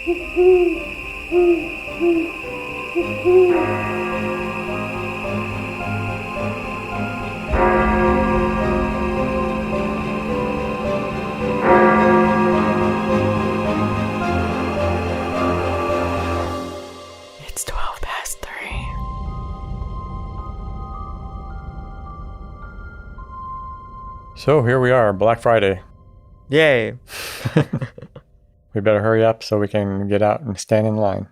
It's 12 past 3. So here we are, Black Friday. Yay. We better hurry up so we can get out and stand in line.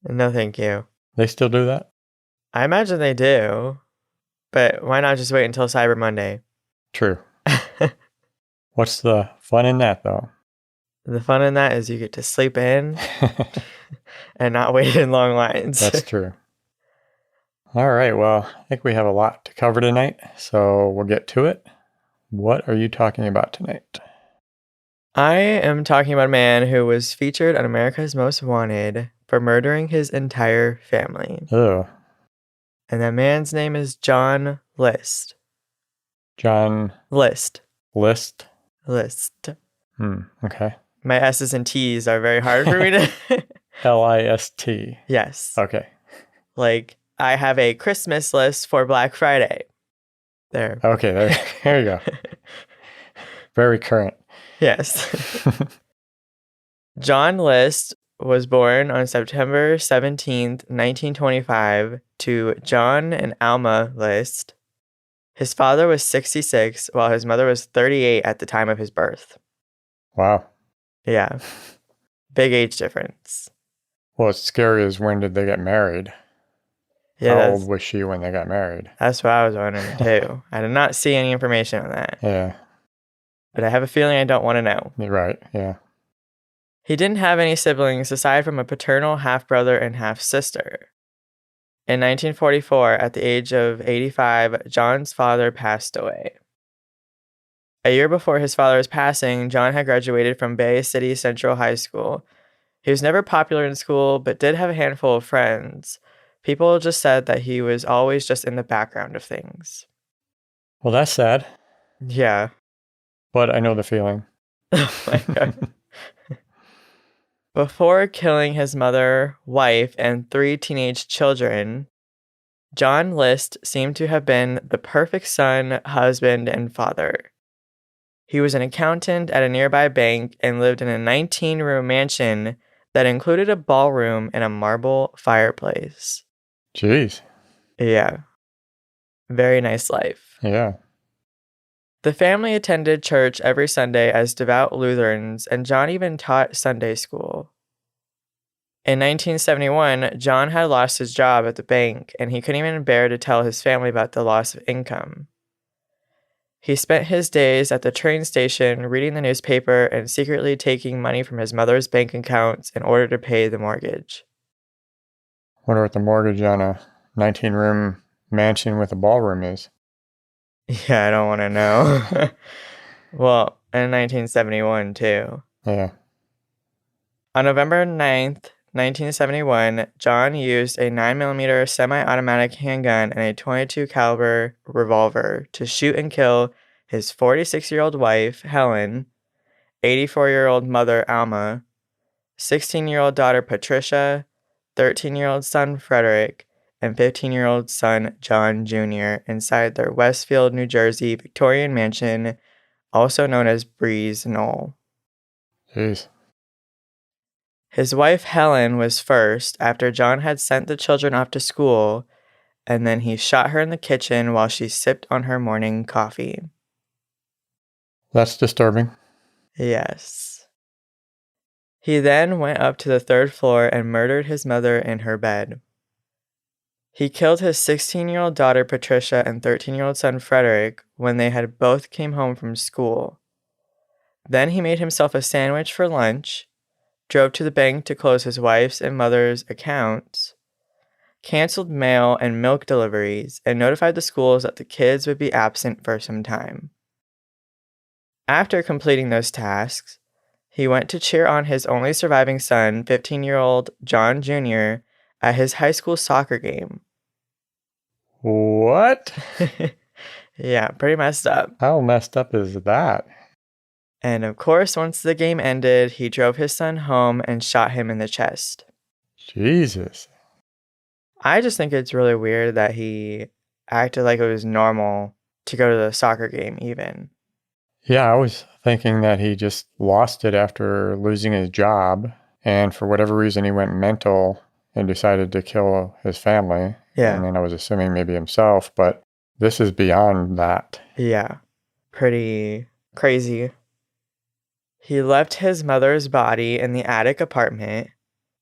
No, thank you. They still do that? I imagine they do, but why not just wait until Cyber Monday? True. What's the fun in that, though? The fun in that is you get to sleep in and not wait in long lines. That's true. All right, well, I think we have a lot to cover tonight, so we'll get to it. What are you talking about tonight? I am talking about a man who was featured on America's Most Wanted for murdering his entire family. Oh. And that man's name is John List. John List. List? List. Okay. My S's and T's are very hard for me to... L-I-S-T. Yes. Okay. Like, I have a Christmas list for Black Friday. There. Okay, there you go. Very current. Yes. John List was born on September 17th, 1925, to John and Alma List. His father was 66, while his mother was 38 at the time of his birth. Wow. Yeah. Big age difference. Well, what's scary is when did they get married? Yeah, How old was she when they got married? That's what I was wondering, too. I did not see any information on that. Yeah. But I have a feeling I don't want to know. You're right, yeah. He didn't have any siblings aside from a paternal half-brother and half-sister. In 1944, at the age of 85, John's father passed away. A year before his father's passing, John had graduated from Bay City Central High School. He was never popular in school, but did have a handful of friends. People just said that he was always just in the background of things. Well, that's sad. Yeah. But I know the feeling. Oh my God. Before killing his mother, wife, and 3 teenage children, John List seemed to have been the perfect son, husband, and father. He was an accountant at a nearby bank and lived in a 19-room mansion that included a ballroom and a marble fireplace. Jeez. Yeah. Very nice life. Yeah. The family attended church every Sunday as devout Lutherans, and John even taught Sunday school. In 1971, John had lost his job at the bank, and he couldn't even bear to tell his family about the loss of income. He spent his days at the train station reading the newspaper and secretly taking money from his mother's bank accounts in order to pay the mortgage. Wonder what the mortgage on a 19-room mansion with a ballroom is. Yeah, I don't want to know. Well, in 1971, too. Yeah. On November 9th, 1971, John used a 9mm semi-automatic handgun and a .22 caliber revolver to shoot and kill his 46-year-old wife, Helen, 84-year-old mother, Alma, 16-year-old daughter, Patricia, 13-year-old son, Frederick, and 15-year-old son, John Jr., inside their Westfield, New Jersey, Victorian mansion, also known as Breeze Knoll. Jeez. His wife, Helen, was first after John had sent the children off to school, and then he shot her in the kitchen while she sipped on her morning coffee. That's disturbing. Yes. He then went up to the 3rd floor and murdered his mother in her bed. He killed his 16-year-old daughter, Patricia, and 13-year-old son, Frederick, when they had both came home from school. Then he made himself a sandwich for lunch, drove to the bank to close his wife's and mother's accounts, canceled mail and milk deliveries, and notified the schools that the kids would be absent for some time. After completing those tasks, he went to cheer on his only surviving son, 15-year-old John Jr., at his high school soccer game. What? Yeah, pretty messed up. How messed up is that? And of course, once the game ended, he drove his son home and shot him in the chest. Jesus. I just think it's really weird that he acted like it was normal to go to the soccer game even. Yeah, I was thinking that he just lost it after losing his job, and for whatever reason he went mental and decided to kill his family. Yeah. And then I was assuming maybe himself, but this is beyond that. Yeah. Pretty crazy. He left his mother's body in the attic apartment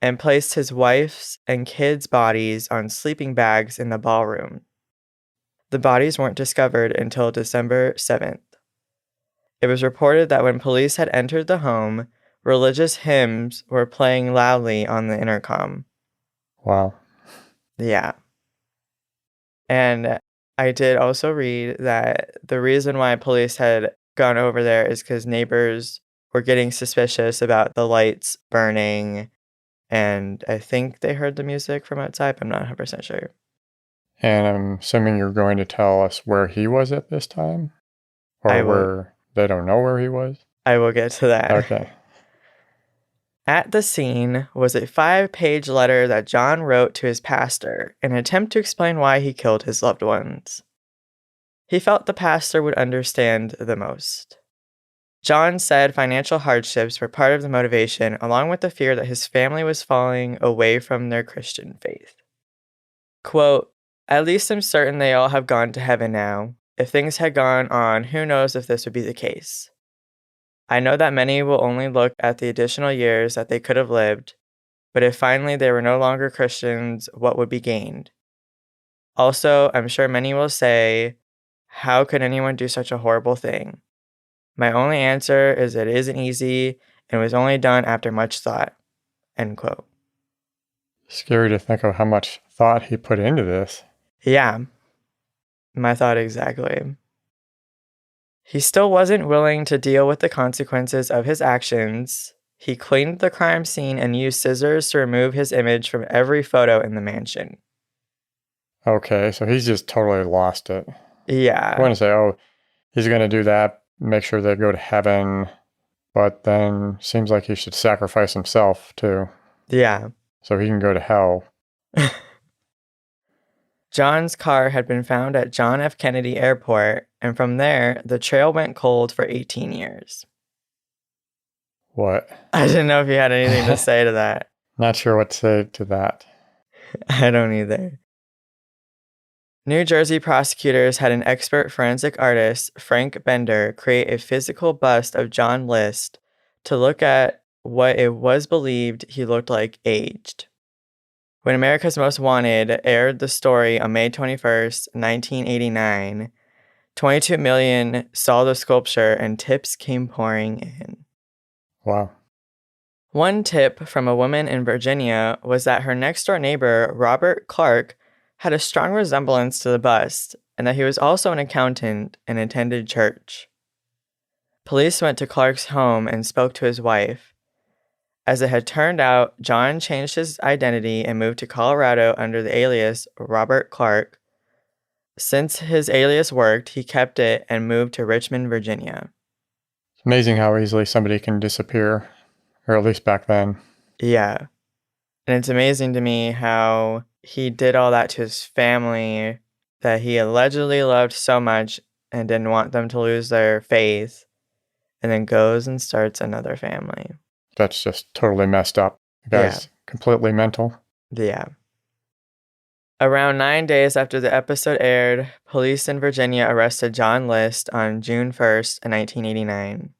and placed his wife's and kids' bodies on sleeping bags in the ballroom. The bodies weren't discovered until December 7th. It was reported that when police had entered the home, religious hymns were playing loudly on the intercom. Wow. Yeah. And I did also read that the reason why police had gone over there is because neighbors were getting suspicious about the lights burning, and I think they heard the music from outside, but I'm not 100% sure. And I'm assuming you're going to tell us where he was at this time? Or where they don't know where he was? I will get to that. Okay. At the scene was a 5-page letter that John wrote to his pastor in an attempt to explain why he killed his loved ones. He felt the pastor would understand the most. John said financial hardships were part of the motivation, along with the fear that his family was falling away from their Christian faith. Quote, "At least I'm certain they all have gone to heaven now. If things had gone on, who knows if this would be the case. I know that many will only look at the additional years that they could have lived, but if finally they were no longer Christians, what would be gained? Also, I'm sure many will say, how could anyone do such a horrible thing? My only answer is it isn't easy and was only done after much thought." End quote. Scary to think of how much thought he put into this. Yeah, my thought exactly. He still wasn't willing to deal with the consequences of his actions. He cleaned the crime scene and used scissors to remove his image from every photo in the mansion. Okay, so he's just totally lost it. Yeah. I want to say, oh, he's going to do that, make sure they go to heaven, but then seems like he should sacrifice himself too. Yeah. So he can go to hell. John's car had been found at John F. Kennedy Airport, and from there, the trail went cold for 18 years. What? I didn't know if you had anything to say to that. Not sure what to say to that. I don't either. New Jersey prosecutors had an expert forensic artist, Frank Bender, create a physical bust of John List to look at what it was believed he looked like aged. When America's Most Wanted aired the story on May 21st, 1989, 22 million saw the sculpture and tips came pouring in. Wow. One tip from a woman in Virginia was that her next-door neighbor, Robert Clark, had a strong resemblance to the bust, and that he was also an accountant and attended church. Police went to Clark's home and spoke to his wife. As it had turned out, John changed his identity and moved to Colorado under the alias Robert Clark. Since his alias worked, he kept it and moved to Richmond, Virginia. It's amazing how easily somebody can disappear, or at least back then. Yeah. And it's amazing to me how he did all that to his family that he allegedly loved so much and didn't want them to lose their faith, and then goes and starts another family. That's just totally messed up. The guy's completely mental. Yeah. Around 9 days after the episode aired, police in Virginia arrested John List on June 1st, 1989.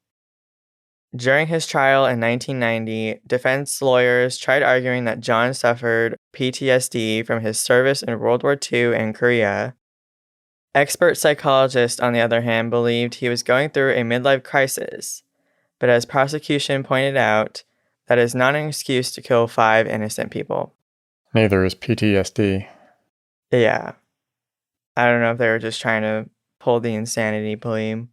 During his trial in 1990, defense lawyers tried arguing that John suffered PTSD from his service in World War II and Korea. Expert psychologists, on the other hand, believed he was going through a midlife crisis, but as prosecution pointed out, that is not an excuse to kill 5 innocent people. Neither is PTSD. Yeah. I don't know if they were just trying to pull the insanity plea.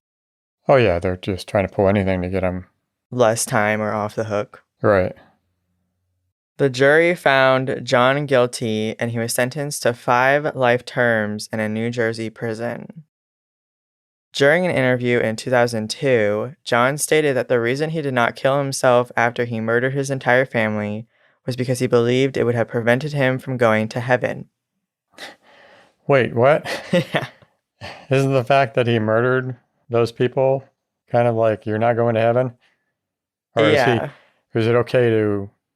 Oh yeah, they're just trying to pull anything to get him Less time or off the hook. right. The jury found John guilty, and he was sentenced to 5 life terms in a New Jersey prison. During an interview in 2002, John stated that the reason he did not kill himself after he murdered his entire family was because he believed it would have prevented him from going to heaven. Wait, what? Yeah. Isn't the fact that he murdered those people kind of like you're not going to heaven? Or is Yeah. it okay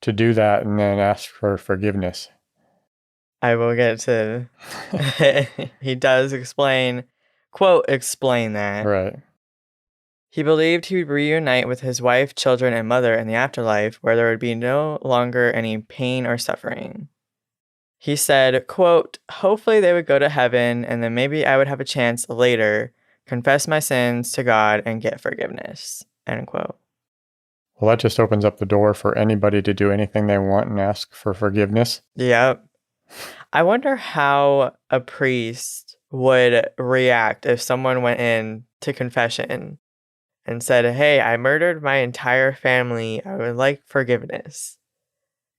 to do that and then ask for forgiveness? I will get to he does explain, quote, explain that. Right. He believed he would reunite with his wife, children, and mother in the afterlife, where there would be no longer any pain or suffering. He said, quote, hopefully they would go to heaven, and then maybe I would have a chance later, confess my sins to God, and get forgiveness, end quote. Well, that just opens up the door for anybody to do anything they want and ask for forgiveness. Yep. I wonder how a priest would react if someone went in to confession and said, hey, I murdered my entire family. I would like forgiveness.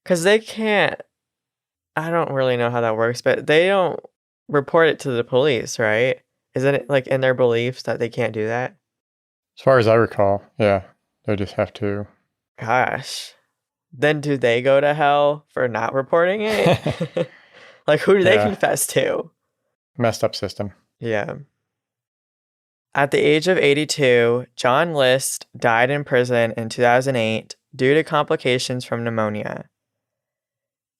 Because they can't, I don't really know how that works, but they don't report it to the police, right? Isn't it like in their beliefs that they can't do that? As far as I recall, yeah, they just have to. Gosh. Then do they go to hell for not reporting it? Like, who do they confess to? Messed up system. Yeah. At the age of 82, John List died in prison in 2008 due to complications from pneumonia.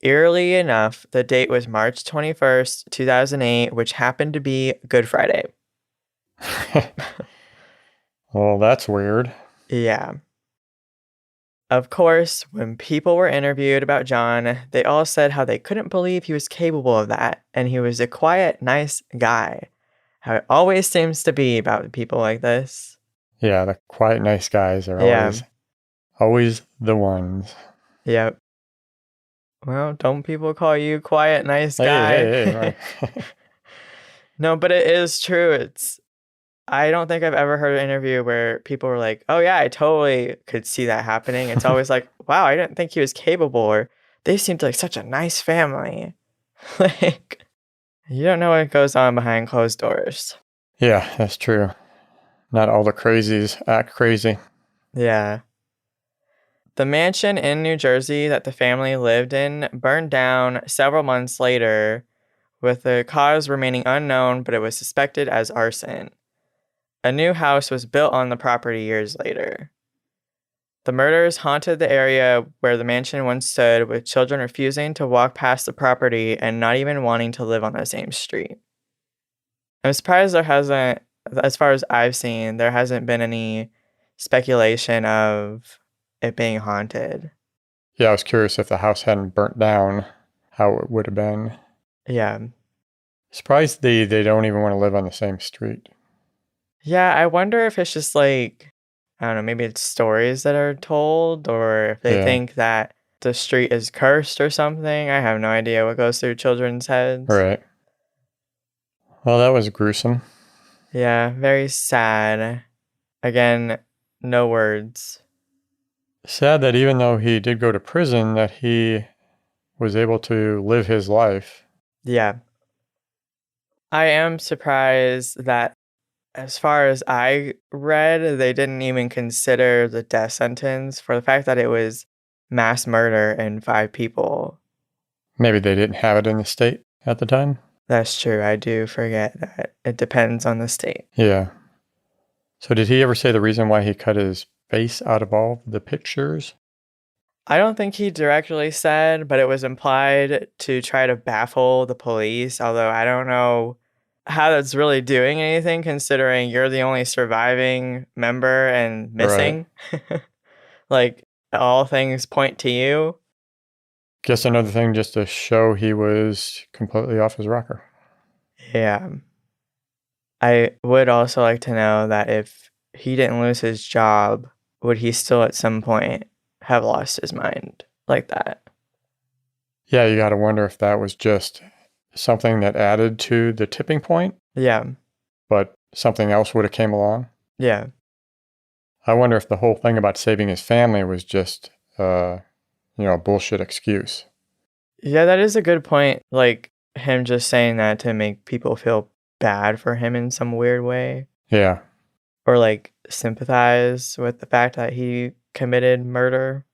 Eerily enough, the date was March 21st, 2008, which happened to be Good Friday. Well, that's weird. Yeah. Of course, when people were interviewed about John, they all said how they couldn't believe he was capable of that, and he was a quiet, nice guy. How it always seems to be about people like this. Yeah, the quiet, nice guys are always the ones. Yep. Well, don't people call you quiet, nice guy? Hey, right. No, but it is true. I don't think I've ever heard an interview where people were like, oh yeah, I totally could see that happening. It's always like, wow, I didn't think he was capable, or they seemed like such a nice family. Like, you don't know what goes on behind closed doors. Yeah, that's true. Not all the crazies act crazy. Yeah. The mansion in New Jersey that the family lived in burned down several months later, with the cause remaining unknown, but it was suspected as arson. A new house was built on the property years later. The murders haunted the area where the mansion once stood, with children refusing to walk past the property and not even wanting to live on the same street. I'm surprised there hasn't, as far as I've seen, there hasn't been any speculation of it being haunted. Yeah, I was curious if the house hadn't burnt down, how it would have been. Yeah. Surprised they don't even want to live on the same street. Yeah, I wonder if it's just like, I don't know, maybe it's stories that are told, or if they think that the street is cursed or something. I have no idea what goes through children's heads. Right. Well, that was gruesome. Yeah, very sad. Again, no words. Sad that even though he did go to prison, that he was able to live his life. Yeah. I am surprised that, as far as I read, they didn't even consider the death sentence for the fact that it was mass murder and 5 people. Maybe they didn't have it in the state at the time. That's true. I do forget that it depends on the state. Yeah. So did he ever say the reason why he cut his face out of all the pictures? I don't think he directly said, but it was implied to try to baffle the police, although I don't know how that's really doing anything, considering you're the only surviving member and missing. Right. Like, all things point to you. Guess another thing just to show he was completely off his rocker. Yeah. I would also like to know that if he didn't lose his job, would he still at some point have lost his mind like that? Yeah, you got to wonder if that was just something that added to the tipping point. Yeah. But something else would have came along. Yeah. I wonder if the whole thing about saving his family was just, a bullshit excuse. Yeah, that is a good point. Like, him just saying that to make people feel bad for him in some weird way. Yeah. or like sympathize with the fact that he committed murder.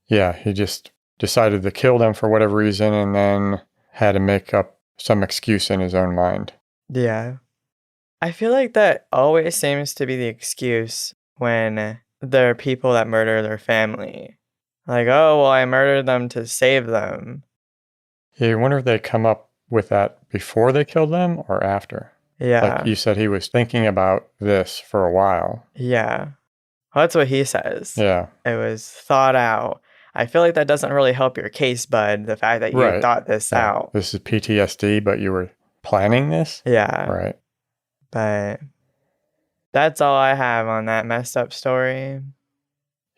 Yeah, he just decided to kill them for whatever reason and then had to make up some excuse in his own mind. Yeah. I feel like that always seems to be the excuse when there are people that murder their family. Like, oh, well, I murdered them to save them. I wonder if they come up with that before they killed them or after. Like Yeah. you said, he was thinking about this for a while. Yeah. Well, that's what he says. Yeah. It was thought out. I feel like that doesn't really help your case, bud, the fact that you Right. thought this Yeah. out. This is PTSD, but you were planning this? Yeah. Right. But that's all I have on that messed up story.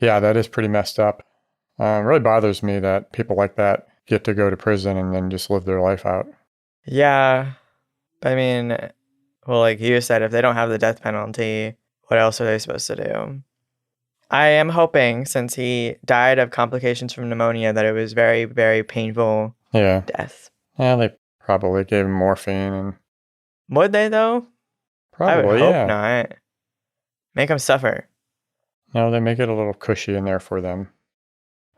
Yeah, that is pretty messed up. It really bothers me that people like that get to go to prison and then just live their life out. Yeah. I mean, well, like you said, if they don't have the death penalty, what else are they supposed to do? I am hoping, since he died of complications from pneumonia, that it was very, very painful death. Yeah, they probably gave him morphine and... Would they, though? I would Probably, hope yeah. not. Make him suffer. No, they make it a little cushy in there for them.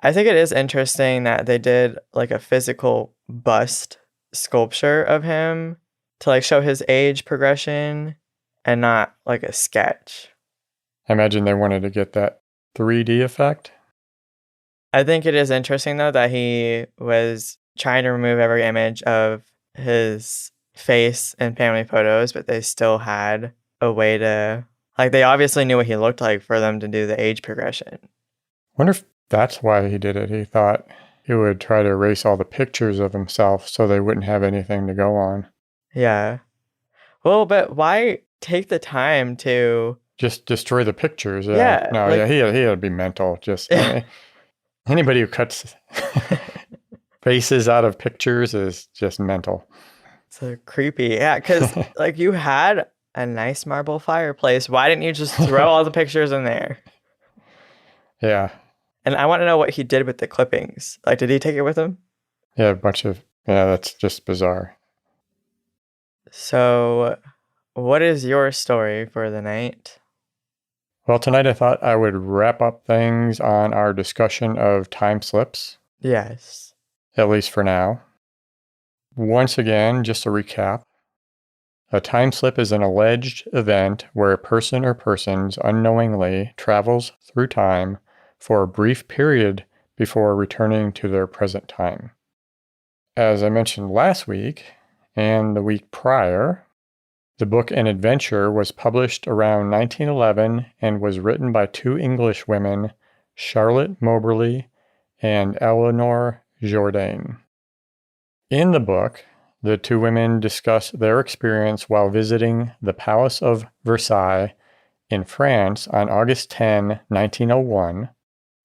I think it is interesting that they did like a physical bust sculpture of him to like show his age progression and not like a sketch. I imagine they wanted to get that 3D effect. I think it is interesting though that he was trying to remove every image of his face in family photos, but they still had a way to, like, they obviously knew what he looked like for them to do the age progression. Wonder if that's why he did it. He thought he would try to erase all the pictures of himself so they wouldn't have anything to go on. Yeah. Well, but why take the time to just destroy the pictures? Yeah. No, like, yeah, he had to be mental. Just anybody who cuts faces out of pictures is just mental. So creepy. Yeah, because like you had a nice marble fireplace. Why didn't you just throw all the pictures in there? Yeah. And I want to know what he did with the clippings. Like, did he take it with him? Yeah, a bunch of... Yeah, that's just bizarre. So, what is your story for the night? Well, tonight I thought I would wrap up things on our discussion of time slips. Yes. At least for now. Once again, just a recap. A time slip is an alleged event where a person or persons unknowingly travels through time for a brief period before returning to their present time. As I mentioned last week and the week prior, the book An Adventure was published around 1911 and was written by two English women, Charlotte Moberly and Eleanor Jourdain. In the book, the two women discuss their experience while visiting the Palace of Versailles in France on August 10, 1901,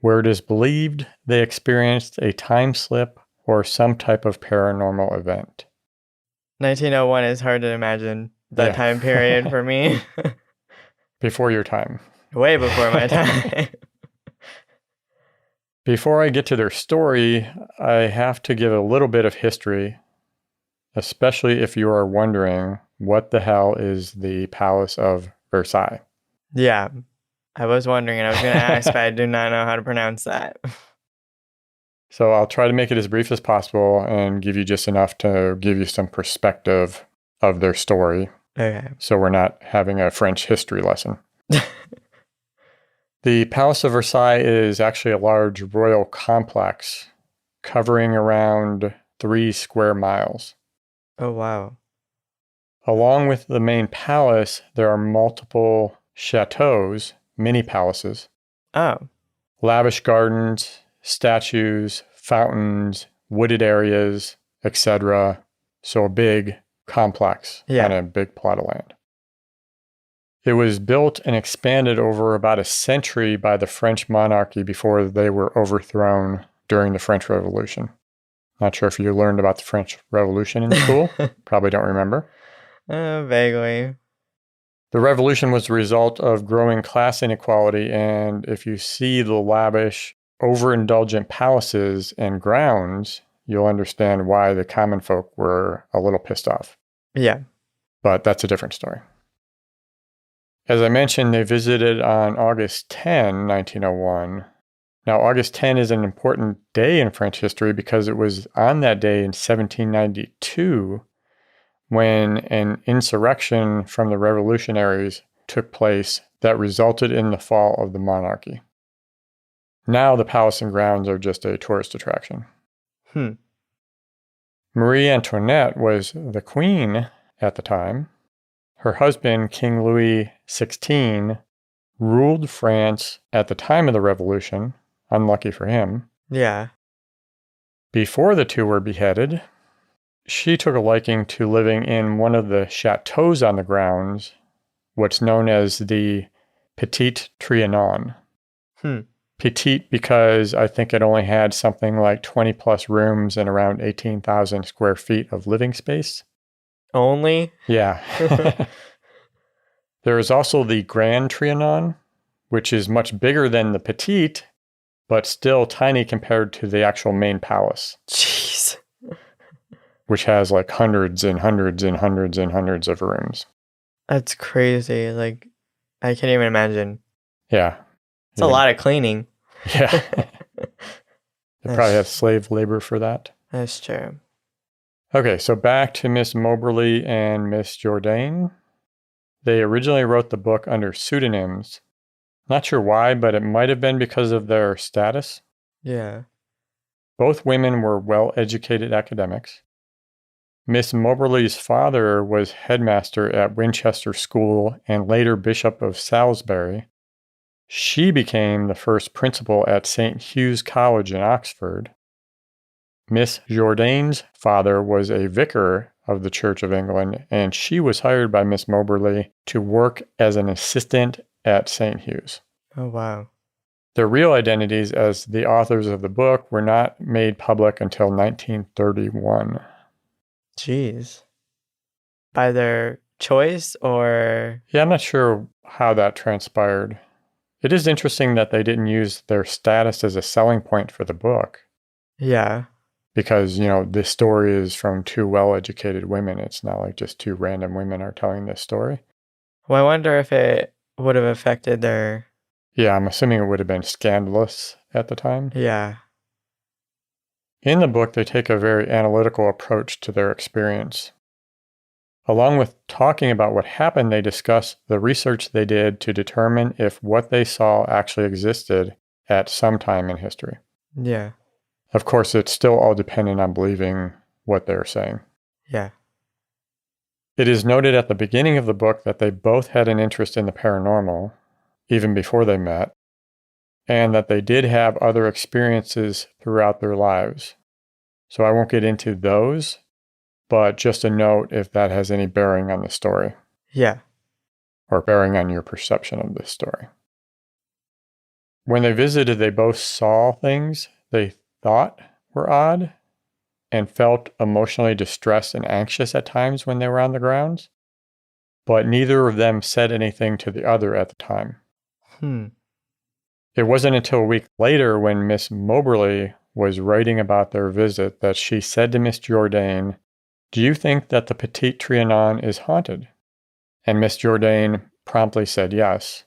where it is believed they experienced a time slip or some type of paranormal event. 1901 is hard to imagine that time period for me. Before your time. Way before my time. Before I get to their story, I have to give a little bit of history, especially if you are wondering what the hell is the Palace of Versailles. Yeah, I was wondering and I was going to ask, but I do not know how to pronounce that. So I'll try to make it as brief as possible and give you just enough to give you some perspective of their story. Okay. So we're not having a French history lesson. The Palace of Versailles is actually a large royal complex covering around 3 square miles. Oh, wow. Along with the main palace, there are multiple chateaux, mini palaces. Oh. Lavish gardens, statues, fountains, wooded areas, etc. So a big complex on a big plot of land. It was built and expanded over about a century by the French monarchy before they were overthrown during the French Revolution. Not sure if you learned about the French Revolution in school. Probably don't remember. Vaguely. The revolution was the result of growing class inequality, and if you see the lavish, overindulgent palaces and grounds, you'll understand why the common folk were a little pissed off. Yeah. But that's a different story. As I mentioned, they visited on August 10, 1901. Now, August 10 is an important day in French history because it was on that day in 1792 when an insurrection from the revolutionaries took place that resulted in the fall of the monarchy. Now the palace and grounds are just a tourist attraction. Marie Antoinette was the queen at the time. Her husband, King Louis XVI, ruled France at the time of the revolution. Unlucky for him. Yeah. Before the two were beheaded, she took a liking to living in one of the chateaux on the grounds, what's known as the Petit Trianon. Petite because I think it only had something like 20 plus rooms and around 18,000 square feet of living space. Only? Yeah. There is also the Grand Trianon, which is much bigger than the Petite, but still tiny compared to the actual main palace. Jeez. Which has like hundreds and hundreds and hundreds and hundreds of rooms. That's crazy. Like, I can't even imagine. Yeah. It's a lot of cleaning. Yeah. They probably have slave labor for that. That's true. Okay, so back to Miss Moberly and Miss Jourdain. They originally wrote the book under pseudonyms. Not sure why, but it might have been because of their status. Yeah. Both women were well-educated academics. Miss Moberly's father was headmaster at Winchester School and later Bishop of Salisbury. She became the first principal at St. Hugh's College in Oxford. Miss Jourdain's father was a vicar of the Church of England, and she was hired by Miss Moberly to work as an assistant at St. Hugh's. Oh, wow. Their real identities as the authors of the book were not made public until 1931. Jeez. By their choice or? Yeah, I'm not sure how that transpired. It is interesting that they didn't use their status as a selling point for the book. Yeah. Because, this story is from two well-educated women. It's not like just two random women are telling this story. Well, I wonder if it would have affected their... Yeah, I'm assuming it would have been scandalous at the time. Yeah. In the book, they take a very analytical approach to their experience. Along with talking about what happened, they discuss the research they did to determine if what they saw actually existed at some time in history. Yeah. Of course, it's still all dependent on believing what they're saying. Yeah. It is noted at the beginning of the book that they both had an interest in the paranormal, even before they met, and that they did have other experiences throughout their lives. So I won't get into those, but just a note if that has any bearing on the story. Yeah. Or bearing on your perception of this story. When they visited, they both saw things they thought were odd and felt emotionally distressed and anxious at times when they were on the grounds, but neither of them said anything to the other at the time. It wasn't until a week later when Miss Moberly was writing about their visit that she said to Miss Jourdain, "Do you think that the Petit Trianon is haunted?" And Miss Jourdain promptly said yes.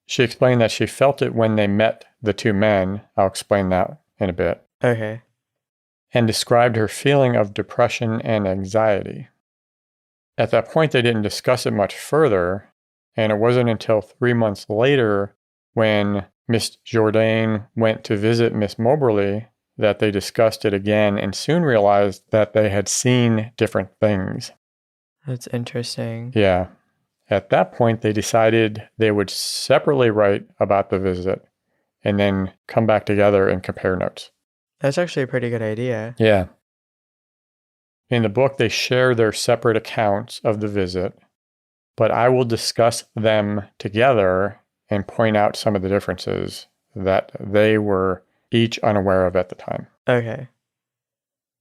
She explained that she felt it when they met the two men. I'll explain that in a bit. Okay. And described her feeling of depression and anxiety. At that point, they didn't discuss it much further, and it wasn't until 3 months later when Miss Jourdain went to visit Miss Moberly that they discussed it again and soon realized that they had seen different things. That's interesting. Yeah. At that point, they decided they would separately write about the visit and then come back together and compare notes. That's actually a pretty good idea. Yeah. In the book, they share their separate accounts of the visit, but I will discuss them together and point out some of the differences that they were each unaware of at the time. Okay.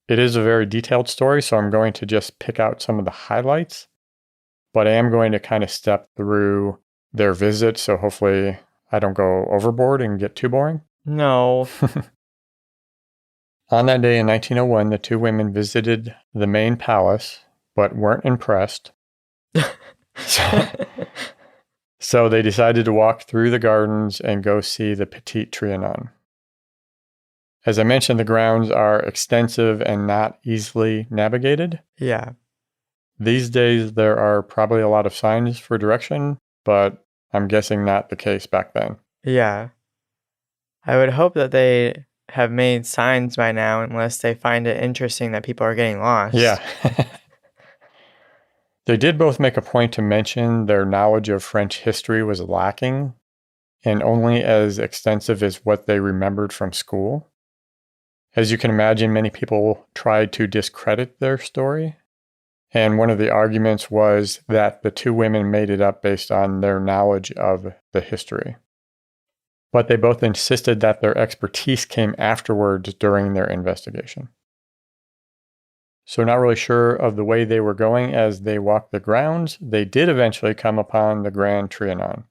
It is a very detailed story, so I'm going to just pick out some of the highlights, but I am going to kind of step through their visit, so hopefully I don't go overboard and get too boring. No. On that day in 1901, the two women visited the main palace, but weren't impressed. So they decided to walk through the gardens and go see the Petit Trianon. As I mentioned, the grounds are extensive and not easily navigated. Yeah. These days, there are probably a lot of signs for direction, but I'm guessing not the case back then. Yeah. I would hope that they have made signs by now, unless they find it interesting that people are getting lost. Yeah. They did both make a point to mention their knowledge of French history was lacking and only as extensive as what they remembered from school. As you can imagine, many people tried to discredit their story. And one of the arguments was that the two women made it up based on their knowledge of the history. But they both insisted that their expertise came afterwards during their investigation. So not really sure of the way they were going as they walked the grounds, they did eventually come upon the Grand Trianon.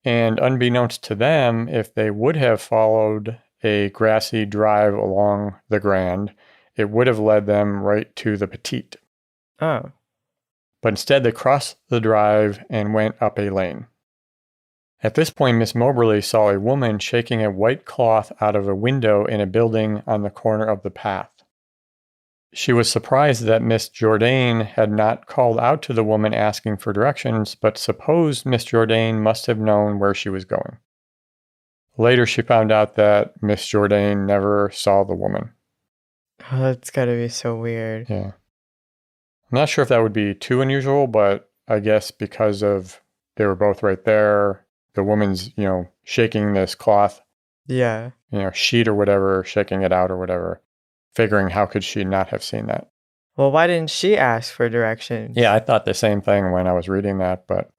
And unbeknownst to them, if they would have followed a grassy drive along the Grand, it would have led them right to the Petite. Oh. But instead, they crossed the drive and went up a lane. At this point, Miss Moberly saw a woman shaking a white cloth out of a window in a building on the corner of the path. She was surprised that Miss Jourdain had not called out to the woman asking for directions, but supposed Miss Jourdain must have known where she was going. Later, she found out that Miss Jourdain never saw the woman. Oh, that's gotta be so weird. Yeah. I'm not sure if that would be too unusual, but I guess because of they were both right there, the woman's, shaking this cloth, Yeah. sheet or whatever, shaking it out or whatever, figuring how could she not have seen that? Well, why didn't she ask for directions? Yeah, I thought the same thing when I was reading that, but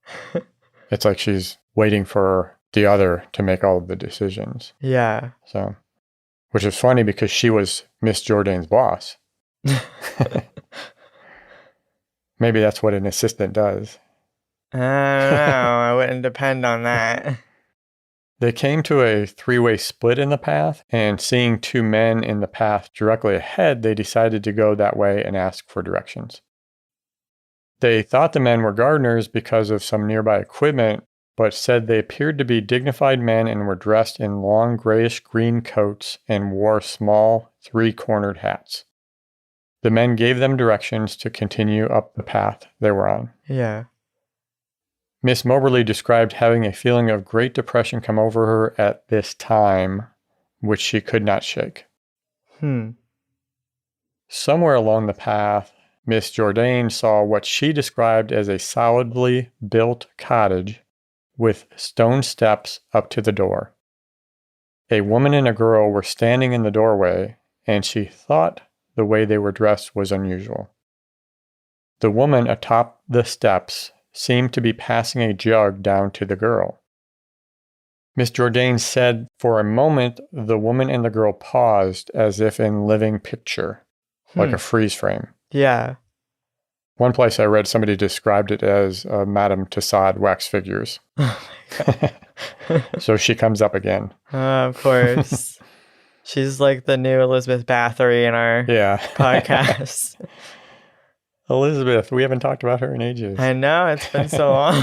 it's like she's waiting for the other to make all of the decisions. Yeah. So, which is funny because she was Miss Jourdain's boss. Maybe that's what an assistant does. I don't know. I wouldn't depend on that. They came to a three-way split in the path, and seeing two men in the path directly ahead, they decided to go that way and ask for directions. They thought the men were gardeners because of some nearby equipment, but said they appeared to be dignified men and were dressed in long grayish-green coats and wore small three-cornered hats. The men gave them directions to continue up the path they were on. Yeah. Miss Moberly described having a feeling of great depression come over her at this time, which she could not shake. Somewhere along the path, Miss Jourdain saw what she described as a solidly built cottage with stone steps up to the door. A woman and a girl were standing in the doorway, and she thought the way they were dressed was unusual. The woman atop the steps seemed to be passing a jug down to the girl. Miss Jourdain said for a moment the woman and the girl paused as if in living picture, like a freeze frame. Yeah. One place I read somebody described it as Madame Tussauds wax figures. Oh my God. So she comes up again. Of course. She's like the new Elizabeth Bathory in our podcast. Elizabeth, we haven't talked about her in ages. I know, it's been so long.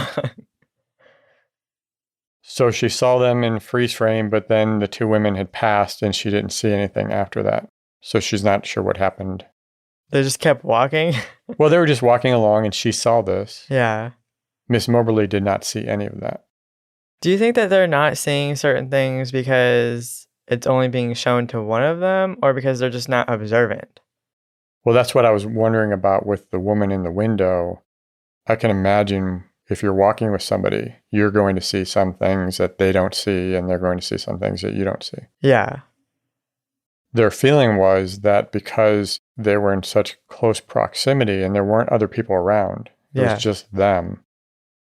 So she saw them in freeze frame, but then the two women had passed and she didn't see anything after that. So she's not sure what happened. They just kept walking? Well, they were just walking along and she saw this. Yeah. Miss Moberly did not see any of that. Do you think that they're not seeing certain things because it's only being shown to one of them, or because they're just not observant? Well, that's what I was wondering about with the woman in the window. I can imagine if you're walking with somebody, you're going to see some things that they don't see, and they're going to see some things that you don't see. Yeah. Their feeling was that because they were in such close proximity and there weren't other people around, it was just them,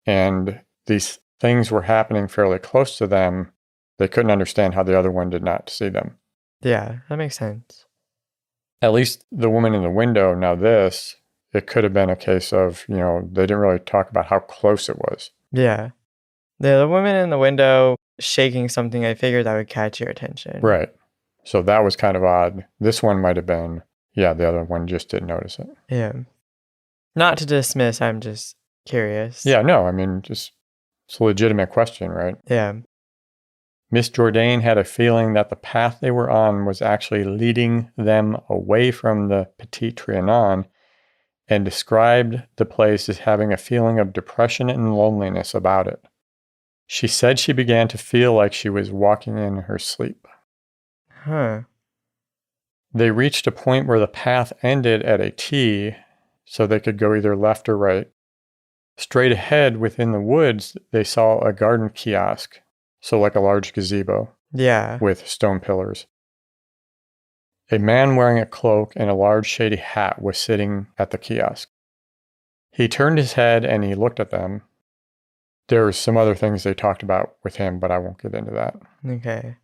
and these things were happening fairly close to them, they couldn't understand how the other one did not see them. Yeah, that makes sense. At least the woman in the window, now this, it could have been a case of, they didn't really talk about how close it was. Yeah. The woman in the window shaking something, I figured that would catch your attention. Right. So that was kind of odd. This one might have been, the other one just didn't notice it. Yeah. Not to dismiss, I'm just curious. Yeah, no, I mean, just It's a legitimate question, right? Yeah. Miss Jourdain had a feeling that the path they were on was actually leading them away from the Petit Trianon, and described the place as having a feeling of depression and loneliness about it. She said she began to feel like she was walking in her sleep. Huh. They reached a point where the path ended at a T, so they could go either left or right. Straight ahead within the woods, they saw a garden kiosk, so like a large gazebo, Yeah. with stone pillars. A man wearing a cloak and a large shady hat was sitting at the kiosk. He turned his head and he looked at them. There were some other things they talked about with him, but I won't get into that. Okay.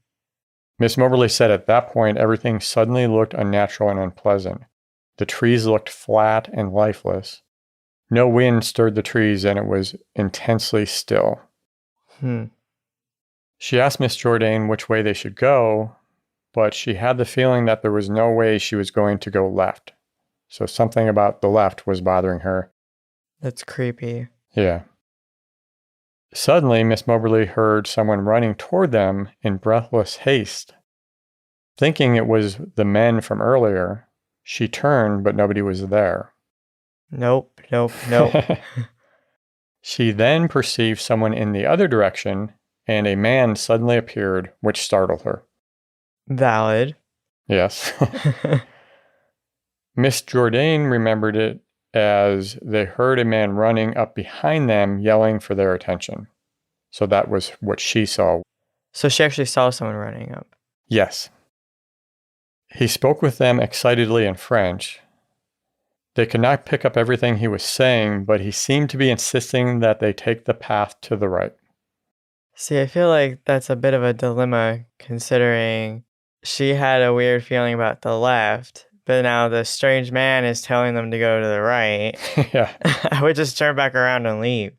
Miss Moberly said at that point, everything suddenly looked unnatural and unpleasant. The trees looked flat and lifeless. No wind stirred the trees, and it was intensely still. She asked Miss Jourdain which way they should go, but she had the feeling that there was no way she was going to go left. So something about the left was bothering her. That's creepy. Yeah. Suddenly, Miss Moberly heard someone running toward them in breathless haste. Thinking it was the men from earlier, she turned, but nobody was there. Nope. She then perceived someone in the other direction, and a man suddenly appeared, which startled her. Valid. Yes. Miss Jourdain remembered it as they heard a man running up behind them, yelling for their attention. So that was what she saw. So she actually saw someone running up. Yes. He spoke with them excitedly in French. They could not pick up everything he was saying, but he seemed to be insisting that they take the path to the right. See, I feel like that's a bit of a dilemma considering she had a weird feeling about the left, but now the strange man is telling them to go to the right. Yeah. I would just turn back around and leave.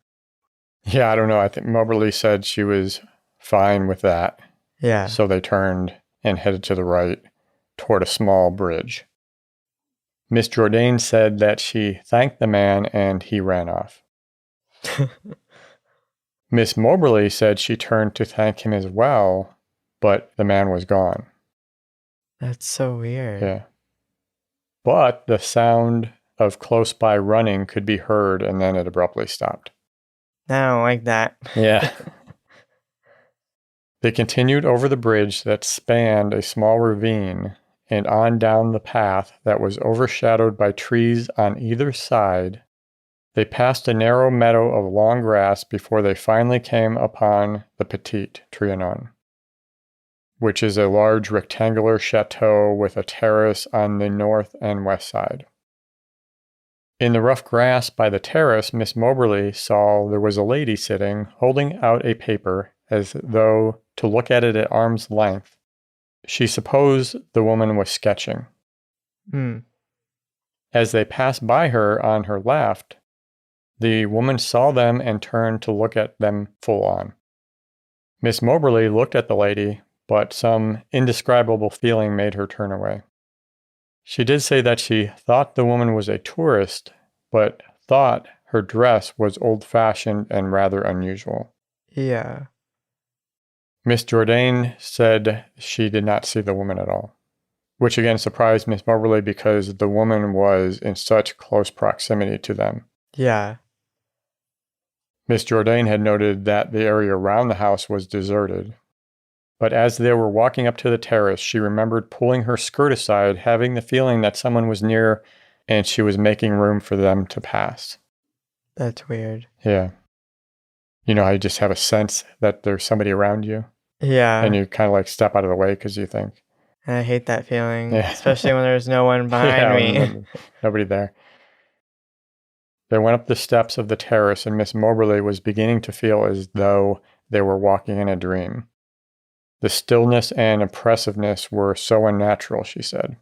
Yeah, I don't know. I think Moberly said she was fine with that. Yeah. So they turned and headed to the right toward a small bridge. Miss Jourdain said that she thanked the man and he ran off. Miss Moberly said she turned to thank him as well, but the man was gone. That's so weird. Yeah. But the sound of close by running could be heard, and then it abruptly stopped. I don't like that. Yeah. They continued over the bridge that spanned a small ravine and on down the path that was overshadowed by trees on either side. They passed a narrow meadow of long grass before they finally came upon the Petit Trianon, which is a large rectangular chateau with a terrace on the north and west side. In the rough grass by the terrace, Miss Moberly saw there was a lady sitting, holding out a paper as though to look at it at arm's length. She supposed the woman was sketching. As they passed by her on her left, the woman saw them and turned to look at them full on. Miss Moberly looked at the lady, but some indescribable feeling made her turn away. She did say that she thought the woman was a tourist, but thought her dress was old-fashioned and rather unusual. Yeah. Miss Jourdain said she did not see the woman at all, which again surprised Miss Moberly because the woman was in such close proximity to them. Yeah. Miss Jourdain had noted that the area around the house was deserted. But as they were walking up to the terrace, she remembered pulling her skirt aside, having the feeling that someone was near and she was making room for them to pass. That's weird. Yeah. You know how you just have a sense that there's somebody around you? Yeah. And you kind of like step out of the way because you think. And I hate that feeling, Yeah. especially when there's no one behind me. Nobody there. They went up the steps of the terrace, and Miss Moberly was beginning to feel as though they were walking in a dream. The stillness and oppressiveness were so unnatural, she said.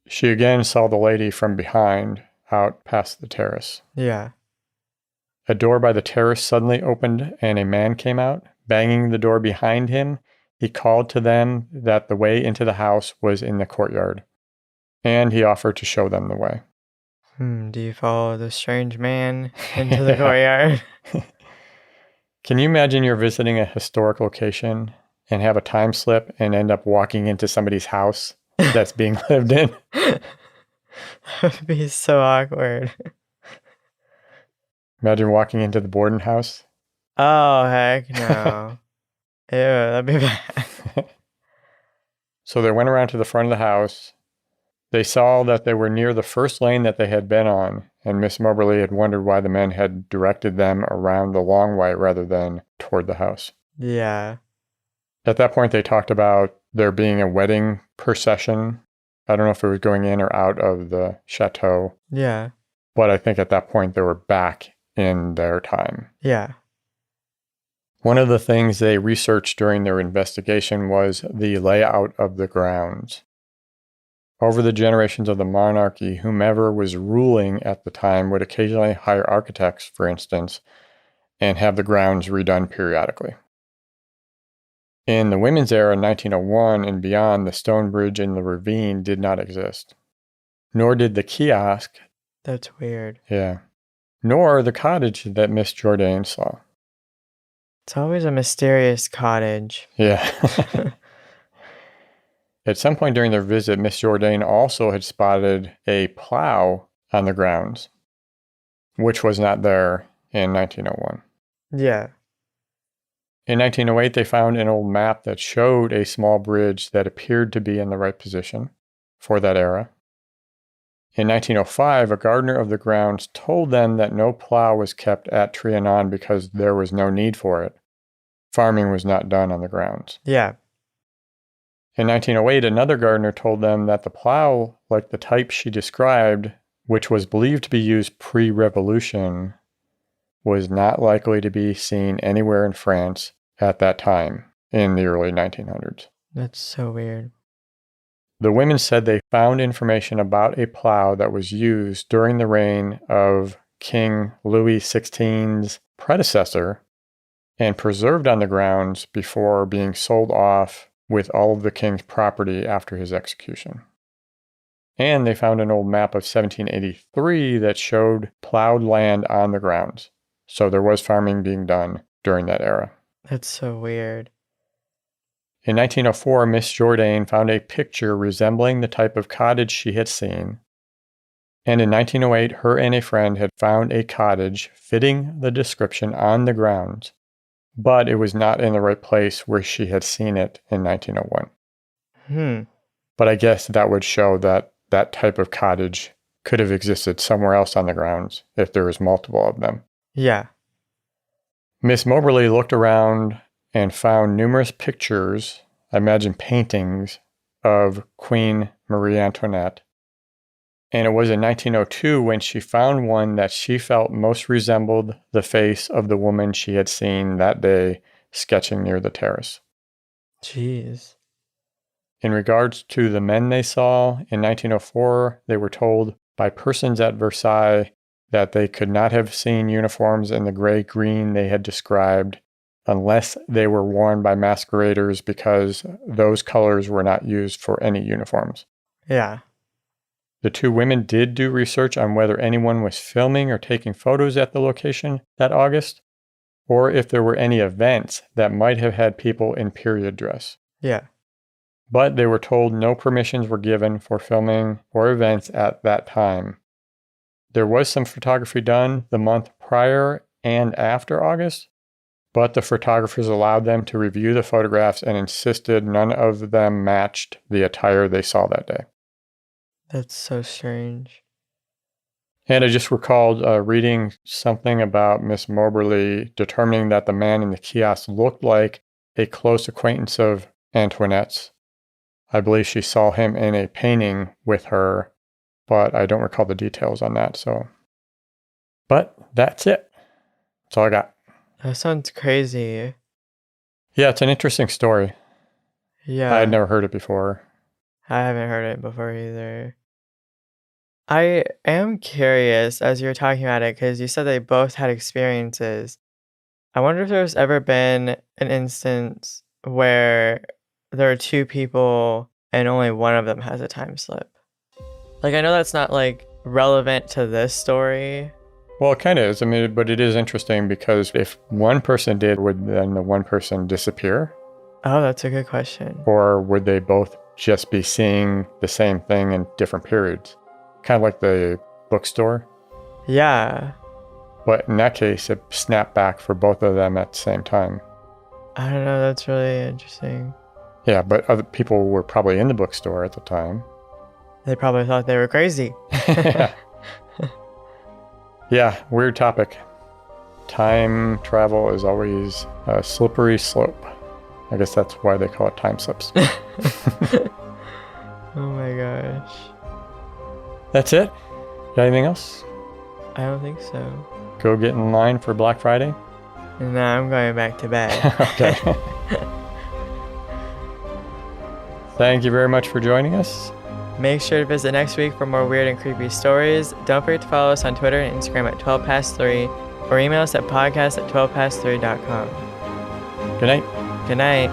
She again saw the lady from behind, out past the terrace. Yeah. A door by the terrace suddenly opened, and a man came out. Banging the door behind him, he called to them that the way into the house was in the courtyard, and he offered to show them the way. Do you follow the strange man into the courtyard? Can you imagine you're visiting a historic location and have a time slip and end up walking into somebody's house that's being lived in? That would be so awkward. Imagine walking into the Borden house. Oh, heck no. Ew, that'd be bad. So they went around to the front of the house. They saw that they were near the first lane that they had been on, and Miss Moberly had wondered why the men had directed them around the long way rather than toward the house. Yeah. At that point, they talked about there being a wedding procession. I don't know if it was going in or out of the chateau. Yeah. But I think at that point they were back in their time. Yeah. One of the things they researched during their investigation was the layout of the grounds. Over the generations of the monarchy, whomever was ruling at the time would occasionally hire architects, for instance, and have the grounds redone periodically. In the women's era, 1901 and beyond, the stone bridge in the ravine did not exist. Nor did the kiosk. That's weird. Yeah. Nor the cottage that Miss Jourdain saw. It's always a mysterious cottage. Yeah. At some point during their visit, Miss Jourdain also had spotted a plow on the grounds, which was not there in 1901. Yeah. In 1908, they found an old map that showed a small bridge that appeared to be in the right position for that era. In 1905, a gardener of the grounds told them that no plow was kept at Trianon because there was no need for it. Farming was not done on the grounds. Yeah. In 1908, another gardener told them that the plow, like the type she described, which was believed to be used pre-revolution, was not likely to be seen anywhere in France at that time in the early 1900s. That's so weird. The women said they found information about a plow that was used during the reign of King Louis XVI's predecessor and preserved on the grounds before being sold off with all of the king's property after his execution. And they found an old map of 1783 that showed plowed land on the grounds. So there was farming being done during that era. That's so weird. In 1904, Miss Jourdain found a picture resembling the type of cottage she had seen. And in 1908, her and a friend had found a cottage fitting the description on the grounds, but it was not in the right place where she had seen it in 1901. But I guess that would show that that type of cottage could have existed somewhere else on the grounds if there was multiple of them. Yeah. Miss Moberly looked around and found numerous pictures, I imagine paintings, of Queen Marie Antoinette. And it was in 1902 when she found one that she felt most resembled the face of the woman she had seen that day sketching near the terrace. Jeez. In regards to the men they saw, in 1904, they were told by persons at Versailles that they could not have seen uniforms in the gray-green they had described unless they were worn by masqueraders because those colors were not used for any uniforms. Yeah. The two women did do research on whether anyone was filming or taking photos at the location that August, or if there were any events that might have had people in period dress. Yeah. But they were told no permissions were given for filming or events at that time. There was some photography done the month prior and after August, but the photographers allowed them to review the photographs and insisted none of them matched the attire they saw that day. That's so strange. And I just recalled reading something about Miss Moberly determining that the man in the kiosk looked like a close acquaintance of Antoinette's. I believe she saw him in a painting with her, but I don't recall the details on that. But that's it. That's all I got. That sounds crazy. Yeah, it's an interesting story. Yeah. I had never heard it before. I haven't heard it before either. I am curious as you're talking about it because you said they both had experiences. I wonder if there's ever been an instance where there are two people and only one of them has a time slip. Like, I know that's not, like, relevant to this story, Well, it kind of is. I mean, but it is interesting because if one person did, would then the one person disappear? Oh, that's a good question. Or would they both just be seeing the same thing in different periods? Kind of like the bookstore. Yeah. But in that case, it snapped back for both of them at the same time. I don't know. That's really interesting. Yeah, but other people were probably in the bookstore at the time. They probably thought they were crazy. Yeah. Yeah, weird topic. Time travel is always a slippery slope. I guess that's why they call it time slips. Oh my gosh. That's it? Got anything else? I don't think so. Go get in line for Black Friday? No, I'm going back to bed. Okay. Thank you very much for joining us. Make sure to visit next week for more weird and creepy stories. Don't forget to follow us on Twitter and Instagram at 12past3 or email us at podcast@12past3.com. Good night. Good night.